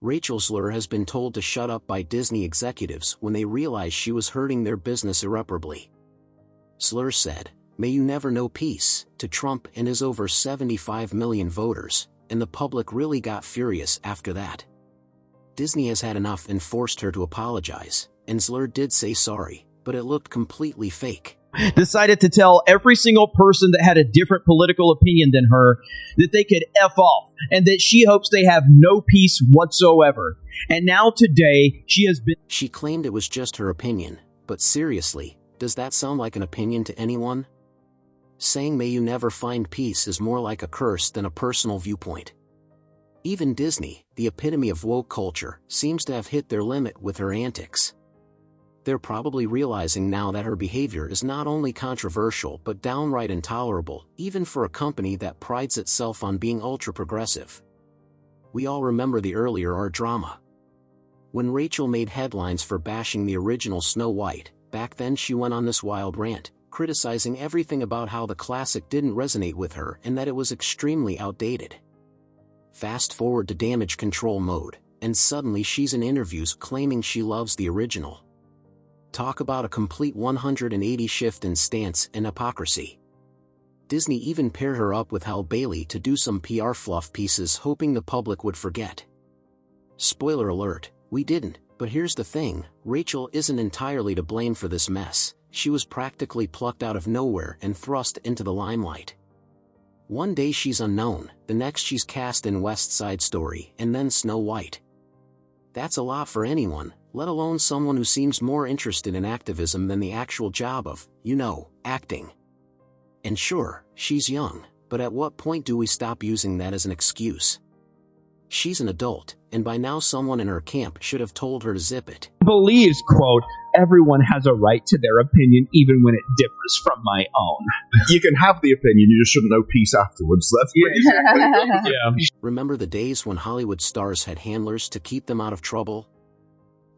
Rachel Zegler has been told to shut up by Disney executives when they realized she was hurting their business irreparably. Zegler said, "May you never know peace," to Trump and his over 75 million voters, and the public really got furious after that. Disney has had enough and forced her to apologize, and Zegler did say sorry, but it looked completely fake. Decided to tell every single person that had a different political opinion than her that they could F off and that she hopes they have no peace whatsoever. And now today, She claimed it was just her opinion, but seriously, does that sound like an opinion to anyone? Saying "may you never find peace" is more like a curse than a personal viewpoint. Even Disney, the epitome of woke culture, seems to have hit their limit with her antics. They're probably realizing now that her behavior is not only controversial but downright intolerable, even for a company that prides itself on being ultra-progressive. We all remember the earlier R drama. When Rachel made headlines for bashing the original Snow White, back then she went on this wild rant, criticizing everything about how the classic didn't resonate with her and that it was extremely outdated. Fast forward to damage control mode, and suddenly she's in interviews claiming she loves the original. Talk about a complete 180 shift in stance and hypocrisy. Disney even paired her up with Halle Bailey to do some PR fluff pieces hoping the public would forget. Spoiler alert, we didn't, but here's the thing, Rachel isn't entirely to blame for this mess. She was practically plucked out of nowhere and thrust into the limelight. One day she's unknown, the next she's cast in West Side Story and then Snow White. That's a lot for anyone, let alone someone who seems more interested in activism than the actual job of, acting. And sure, she's young, but at what point do we stop using that as an excuse? She's an adult, and by now someone in her camp should have told her to zip it. believes, quote, everyone has a right to their opinion even when it differs from my own. You can have the opinion, you just shouldn't know peace afterwards. That's pretty simple. Yeah. Remember the days when Hollywood stars had handlers to keep them out of trouble?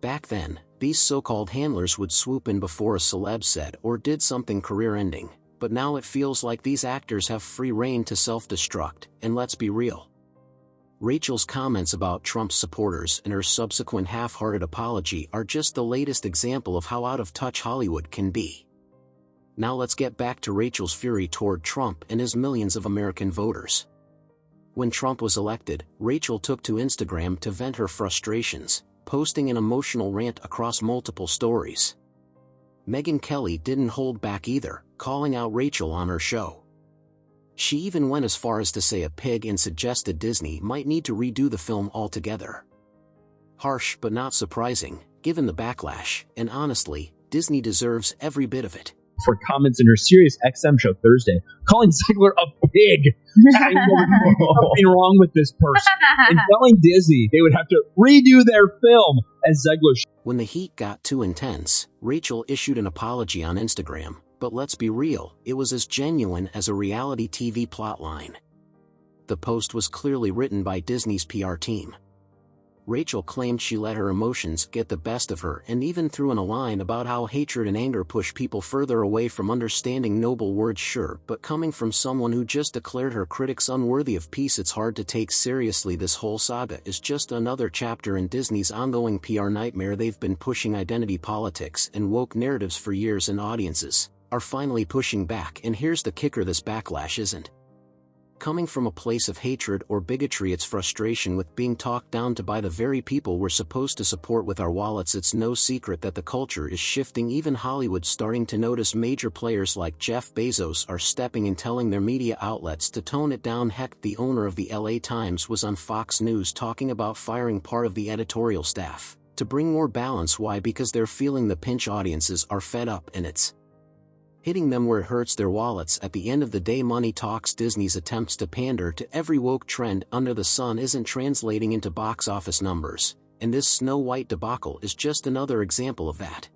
Back then, these so-called handlers would swoop in before a celeb said or did something career-ending, but now it feels like these actors have free rein to self-destruct, and let's be real. Rachel's comments about Trump's supporters and her subsequent half-hearted apology are just the latest example of how out of touch Hollywood can be. Now let's get back to Rachel's fury toward Trump and his millions of American voters. When Trump was elected, Rachel took to Instagram to vent her frustrations, posting an emotional rant across multiple stories. Megyn Kelly didn't hold back either, calling out Rachel on her show. She even went as far as to say a pig and suggested Disney might need to redo the film altogether. Harsh but not surprising, given the backlash, and honestly, Disney deserves every bit of it. For comments in her Sirius XM show Thursday, calling Zegler a pig, saying there was something wrong with this person, and telling Disney they would have to redo their film as Zegler. When the heat got too intense, Rachel issued an apology on Instagram, but let's be real, it was as genuine as a reality TV plotline. The post was clearly written by Disney's PR team. Rachel claimed she let her emotions get the best of her and even threw in a line about how hatred and anger push people further away from understanding noble words. Sure, but coming from someone who just declared her critics unworthy of peace, it's hard to take seriously. This whole saga is just another chapter in Disney's ongoing PR nightmare. They've been pushing identity politics and woke narratives for years, and audiences are finally pushing back. And here's the kicker, this backlash isn't coming from a place of hatred or bigotry. It's frustration with being talked down to by the very people we're supposed to support with our wallets. It's no secret that the culture is shifting. Even Hollywood's starting to notice. Major players like Jeff Bezos are stepping in, telling their media outlets to tone it down. Heck, the owner of the LA Times was on Fox News talking about firing part of the editorial staff to bring more balance. Why? Because they're feeling the pinch. Audiences are fed up, and it's hitting them where it hurts their wallets. At the end of the day, money talks. Disney's attempts to pander to every woke trend under the sun isn't translating into box office numbers, and this Snow White debacle is just another example of that.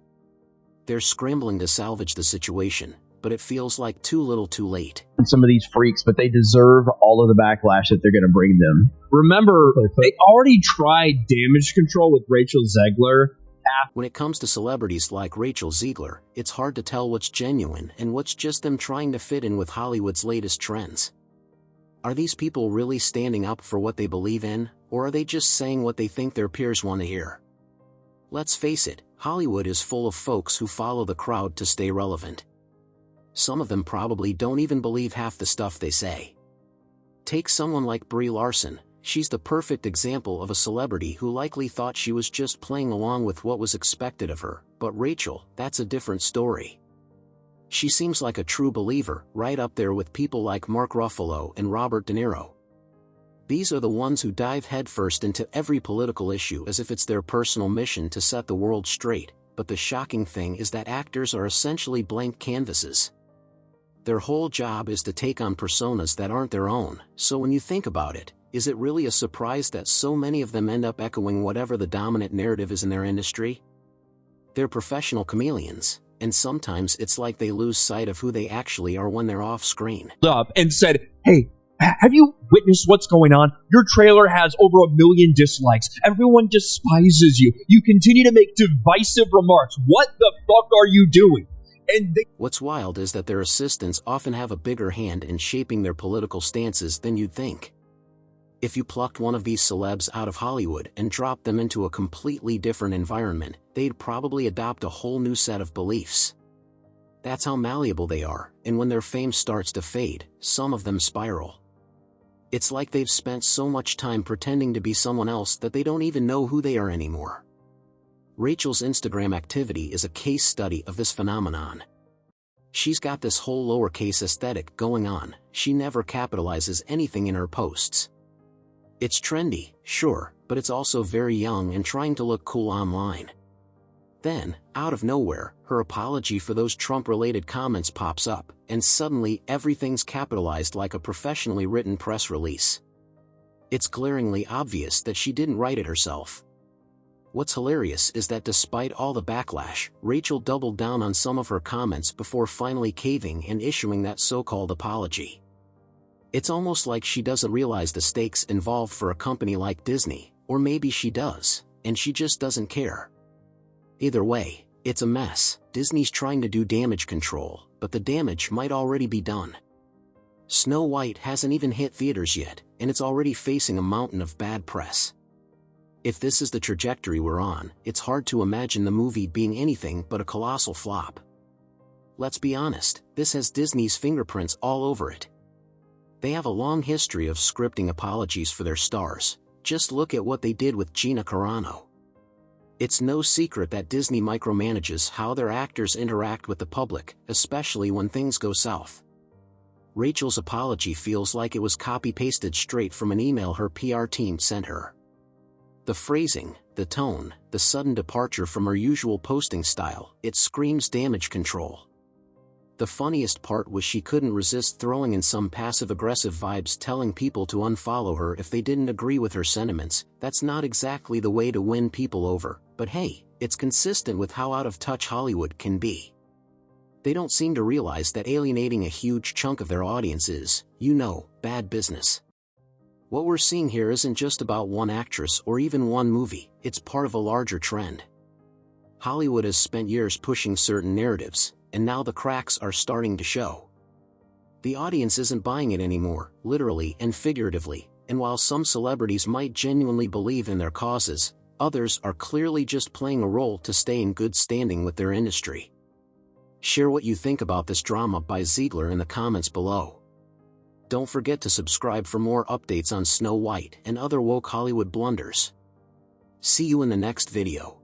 They're scrambling to salvage the situation, but it feels like too little too late. Some of these freaks, but they deserve all of the backlash that they're going to bring them. Remember, they already tried damage control with Rachel Zegler. When it comes to celebrities like Rachel Zegler, it's hard to tell what's genuine and what's just them trying to fit in with Hollywood's latest trends. Are these people really standing up for what they believe in, or are they just saying what they think their peers want to hear? Let's face it, Hollywood is full of folks who follow the crowd to stay relevant. Some of them probably don't even believe half the stuff they say. Take someone like Brie Larson. She's the perfect example of a celebrity who likely thought she was just playing along with what was expected of her, but Rachel, that's a different story. She seems like a true believer, right up there with people like Mark Ruffalo and Robert De Niro. These are the ones who dive headfirst into every political issue as if it's their personal mission to set the world straight, but the shocking thing is that actors are essentially blank canvases. Their whole job is to take on personas that aren't their own, so when you think about it, is it really a surprise that so many of them end up echoing whatever the dominant narrative is in their industry? They're professional chameleons, and sometimes it's like they lose sight of who they actually are when they're off screen. Up and said, "Hey, have you witnessed what's going on? Your trailer has over 1 million dislikes. Everyone despises you. You continue to make divisive remarks. What the fuck are you doing?" What's wild is that their assistants often have a bigger hand in shaping their political stances than you'd think. If you plucked one of these celebs out of Hollywood and dropped them into a completely different environment, they'd probably adopt a whole new set of beliefs. That's how malleable they are, and when their fame starts to fade, some of them spiral. It's like they've spent so much time pretending to be someone else that they don't even know who they are anymore. Rachel's Instagram activity is a case study of this phenomenon. She's got this whole lowercase aesthetic going on. She never capitalizes anything in her posts. It's trendy, sure, but it's also very young and trying to look cool online. Then, out of nowhere, her apology for those Trump-related comments pops up, and suddenly everything's capitalized like a professionally written press release. It's glaringly obvious that she didn't write it herself. What's hilarious is that despite all the backlash, Rachel doubled down on some of her comments before finally caving and issuing that so-called apology. It's almost like she doesn't realize the stakes involved for a company like Disney, or maybe she does, and she just doesn't care. Either way, it's a mess. Disney's trying to do damage control, but the damage might already be done. Snow White hasn't even hit theaters yet, and it's already facing a mountain of bad press. If this is the trajectory we're on, it's hard to imagine the movie being anything but a colossal flop. Let's be honest, this has Disney's fingerprints all over it. They have a long history of scripting apologies for their stars. Just look at what they did with Gina Carano. It's no secret that Disney micromanages how their actors interact with the public, especially when things go south. Rachel's apology feels like it was copy-pasted straight from an email her PR team sent her. The phrasing, the tone, the sudden departure from her usual posting style, it screams damage control. The funniest part was she couldn't resist throwing in some passive-aggressive vibes, telling people to unfollow her if they didn't agree with her sentiments. That's not exactly the way to win people over, but hey, it's consistent with how out of touch Hollywood can be. They don't seem to realize that alienating a huge chunk of their audience is, bad business. What we're seeing here isn't just about one actress or even one movie, it's part of a larger trend. Hollywood has spent years pushing certain narratives, and now the cracks are starting to show. The audience isn't buying it anymore, literally and figuratively, and while some celebrities might genuinely believe in their causes, others are clearly just playing a role to stay in good standing with their industry. Share what you think about this drama by Zegler in the comments below. Don't forget to subscribe for more updates on Snow White and other woke Hollywood blunders. See you in the next video.